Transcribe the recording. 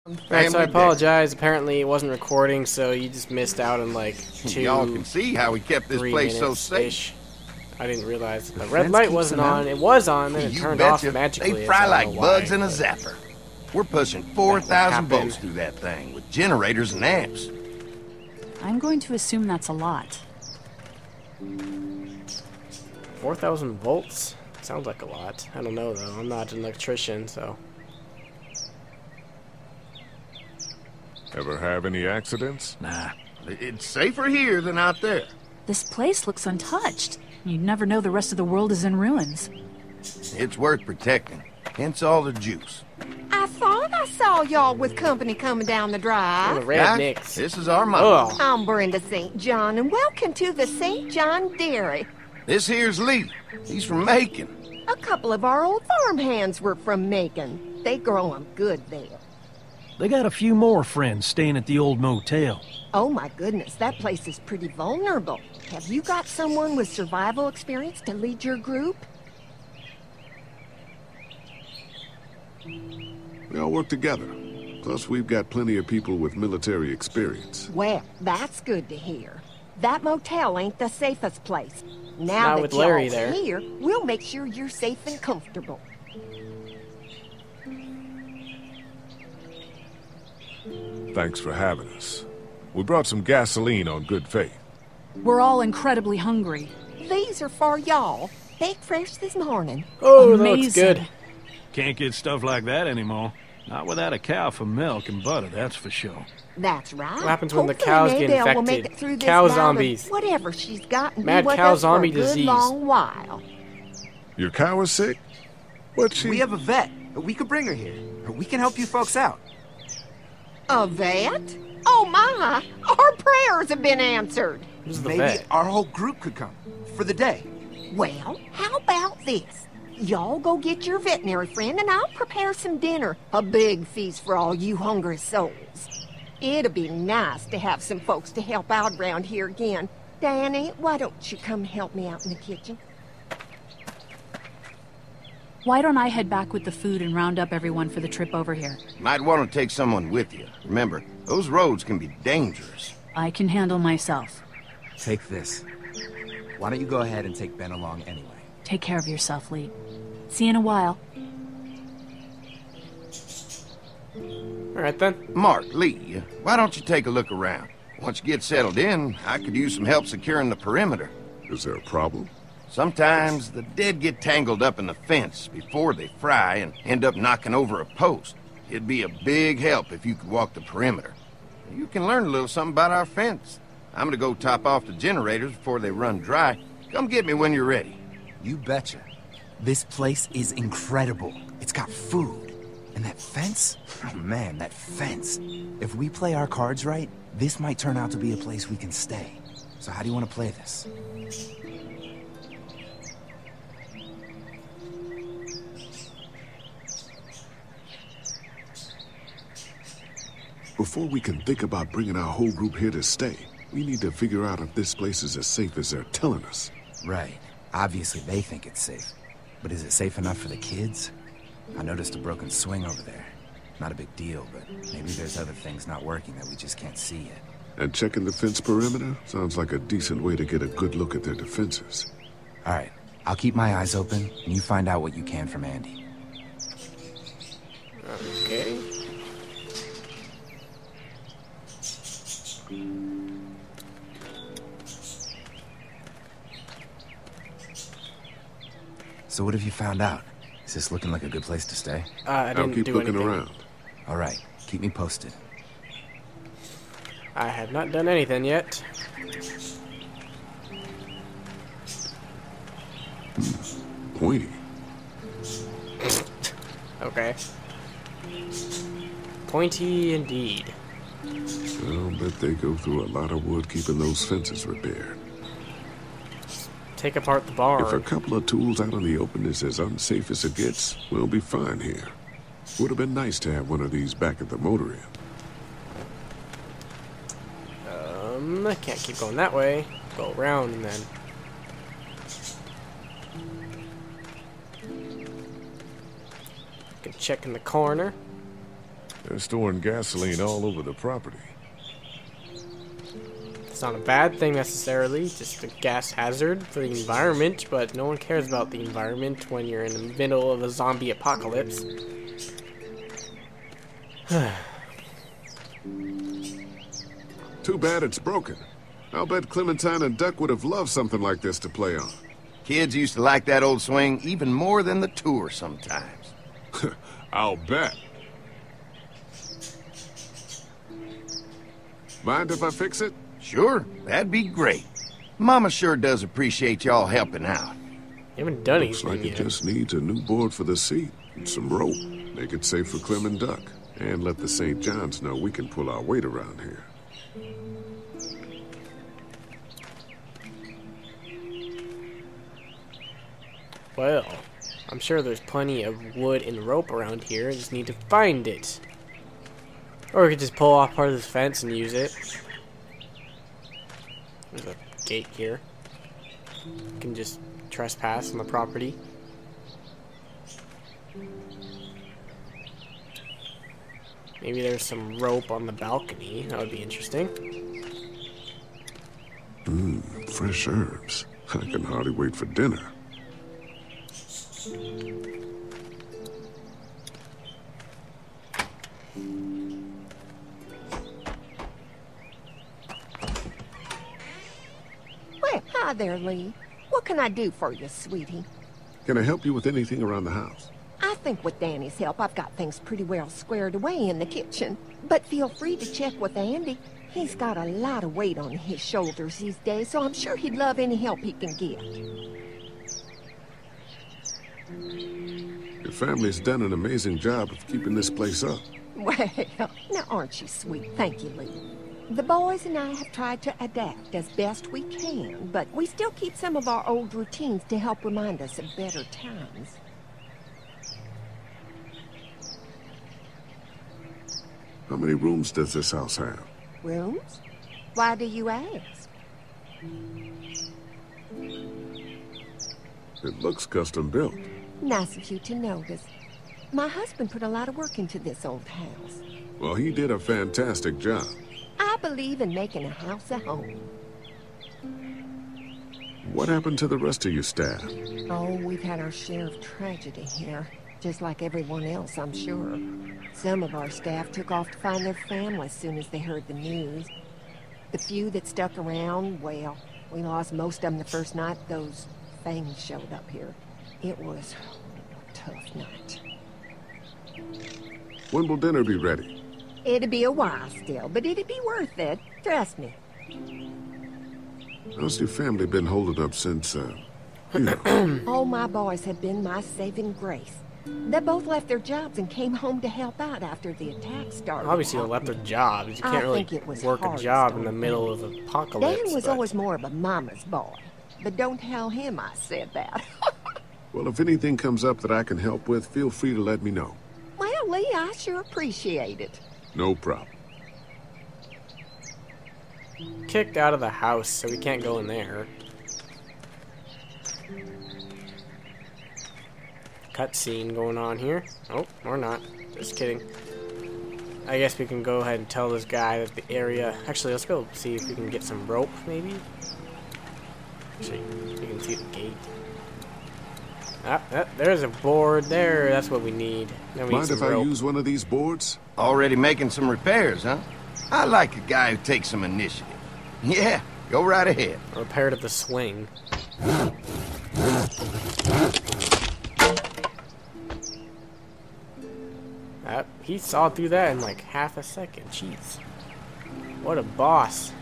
Alright, so I apologize. Apparently it wasn't recording, so you just missed out on like Y'all can see how we kept this place so safe. I didn't realize the red light wasn't on. It was on, then it turned off magically. They fry like bugs in a zapper. We're pushing 4,000 volts through that thing with generators and amps. I'm going to assume that's a lot. 4,000 volts? Sounds like a lot. I don't know though. I'm not an electrician, so. Ever have any accidents? Nah. It's safer here than out there. This place looks untouched. You'd never know the rest of the world is in ruins. It's worth protecting. Hence all the juice. I thought I saw y'all with company coming down the drive. The rednecks. This is our mother. I'm Brenda St. John, and welcome to the St. John Dairy. This here's Lee. He's from Macon. A couple of our old farmhands were from Macon. They grow 'em good there. They got a few more friends staying at the old motel. Oh my goodness, that place is pretty vulnerable. Have you got someone with survival experience to lead your group? We all work together. Plus, we've got plenty of people with military experience. Well, that's good to hear. That motel ain't the safest place. Now Not that with Larry y'all's there. here, we'll make sure you're safe and comfortable. Thanks for having us. We brought some gasoline on good faith. We're all incredibly hungry. These are for y'all. Baked fresh this morning. Oh, that Amazing. looks good. Can't get stuff like that anymore. Not without a cow for milk and butter, that's for sure. That's right. What happens when the Hopefully cows get Maybelle will infected? make it through this Cow bout of zombies. Whatever she's got and Mad be with cow us zombie for a good disease. long while. Your cow is sick? What's she? We have a vet. We could bring her here. We can help you folks out. A vet? Oh my! Our prayers have been answered. Who's the Maybe vet? our whole group could come for the day. Well, how about this? Y'all go get your veterinary friend and I'll prepare some dinner. A big feast for all you hungry souls. It'd be nice to have some folks to help out around here again. Danny, why don't you come help me out in the kitchen? Why don't I head back with the food and round up everyone for the trip over here? Might want to take someone with you. Remember, those roads can be dangerous. I can handle myself. Take this. Why don't you go ahead and take Ben along anyway? Take care of yourself, Lee. See you in a while. Alright then. Mark, Lee, why don't you take a look around? Once you get settled in, I could use some help securing the perimeter. Is there a problem? Sometimes the dead get tangled up in the fence before they fry and end up knocking over a post. It'd be a big help if you could walk the perimeter. You can learn a little something about our fence. I'm gonna go top off the generators before they run dry. Come get me when you're ready. You betcha. This place is incredible. It's got food. And that fence? Oh man, that fence. If we play our cards right, this might turn out to be a place we can stay. So how do you want to play this? Before we can think about bringing our whole group here to stay, we need to figure out if this place is as safe as they're telling us. Right. Obviously they think it's safe. But is it safe enough for the kids? I noticed a broken swing over there. Not a big deal, but maybe there's other things not working that we just can't see yet. And checking the fence perimeter sounds like a decent way to get a good look at their defenses. All right. I'll keep my eyes open, and you find out what you can from Andy. Okay. So what have you found out? Is this looking like a good place to stay? I I'll didn't keep do looking anything. around. All right. Keep me posted. I have not done anything yet. Pointy. Okay. Pointy indeed. I'll bet they go through a lot of wood keeping those fences repaired. Take apart the barn. If a couple of tools out in the open is as unsafe as it gets, we'll be fine here. Would have been nice to have one of these back at the motor inn. I can't keep going that way. Go around and then. Can check in the corner. They're storing gasoline all over the property. It's not a bad thing necessarily, just a gas hazard for the environment, but no one cares about the environment when you're in the middle of a zombie apocalypse. Too bad it's broken. I'll bet Clementine and Duck would have loved something like this to play on. Kids used to like that old swing even more than the tour sometimes. I'll bet. Mind if I fix it? Sure, that'd be great. Mama sure does appreciate y'all helping out. You haven't done Looks anything like it yet. just needs a new board for the seat and some rope. Make it safe for Clem and Duck. And let the St. John's know we can pull our weight around here. Well, I'm sure there's plenty of wood and rope around here. I just need to find it. Or we could just pull off part of this fence and use it. There's a gate here. You can just trespass on the property. Maybe there's some rope on the balcony. That would be interesting. Fresh herbs. I can hardly wait for dinner. Well, hi there, Lee. What can I do for you, sweetie? Can I help you with anything around the house? I think with Danny's help, I've got things pretty well squared away in the kitchen. But feel free to check with Andy. He's got a lot of weight on his shoulders these days, so I'm sure he'd love any help he can get. Your family's done an amazing job of keeping this place up. Well, now aren't you sweet? Thank you, Lee. The boys and I have tried to adapt as best we can, but we still keep some of our old routines to help remind us of better times. How many rooms does this house have? Rooms? Why do you ask? It looks custom built. Nice of you to notice. My husband put a lot of work into this old house. Well, he did a fantastic job. I believe in making a house a home. What happened to the rest of your staff? Oh, we've had our share of tragedy here. Just like everyone else, I'm sure. Some of our staff took off to find their family as soon as they heard the news. The few that stuck around, well, we lost most of them the first night those things showed up here. It was a tough night. When will dinner be ready? It'll be a while still, but it'll be worth it. Trust me. How's your family been holding up since, you know? All my boys have been my saving grace. They both left their jobs and came home to help out after the attack started. Obviously, they left their jobs. You can't really work a job in the middle of an apocalypse. Dan was but... always more of a mama's boy. But don't tell him I said that. Well, if anything comes up that I can help with, feel free to let me know. Well, Lee, I sure appreciate it. No problem. Kicked out of the house, so we can't go in there. Cutscene going on here. Oh, or not. Just kidding. I guess we can go ahead and tell this guy that the area... Actually, let's go see if we can get some rope, maybe? Actually, you can see the gate. There's a board there. That's what we need. Then we Mind need if some I rope. use one of these boards? Already making some repairs, huh? I like a guy who takes some initiative. Yeah, go right ahead. Repair to the swing. He saw through that in like half a second. Jeez. What a boss.